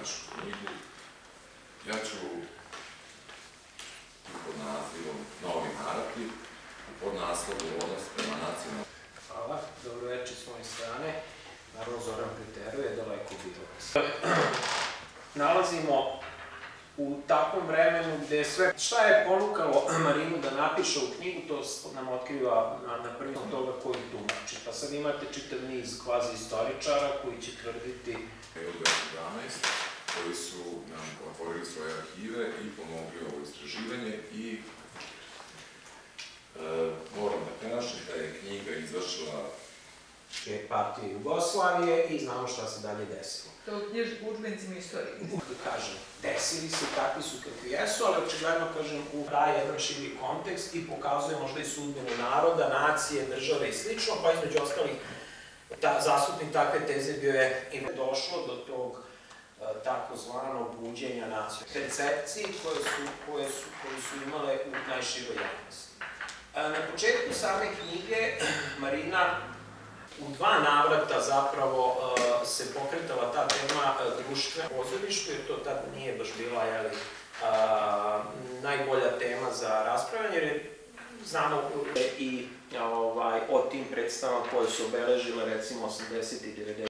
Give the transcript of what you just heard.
našu knjigu. Ja ću pod nazivom Novi narativ, pod naslovu Odnos prema nacionalnom. Hvala, dobro večer s moje strane. Naravno, Zoran preteruje, daleko bilo vas. Nalazimo u takvom vremenu gde sve... Šta je ponukalo Marinu da napiše u knjigu, to nam otkriva na prvi toga koji tumači. Pa sad imate čitav niz kvazi istoričara koji će tvrditi... Od 2012, koji su nam otvorili svoje arhive i pomogli ovo istraživanje i moram da kažem da je knjiga izvršila partije Jugoslavije i znamo šta se dalje desilo. To u udžbenicima istorije. Kažem, desili se, takvi su kakvi jesu, ali očigledno, kažem, daje jedan širi kontekst i pokazuje možda i sudbinu naroda, nacije, države i slično, pa između ostalih zastupnik takve teze bio je i došlo do tog takozvanog buđenja nacije. Percepcije koje su imale u najširoj javnosti. Na početku same knjige Marina u dva navrata zapravo se pokretala ta tema društva pozorištu, jer to tad nije baš bila najbolja tema za raspravljanje, jer znamo i o tim predstavama koje su obeležile recimo 80. i 90.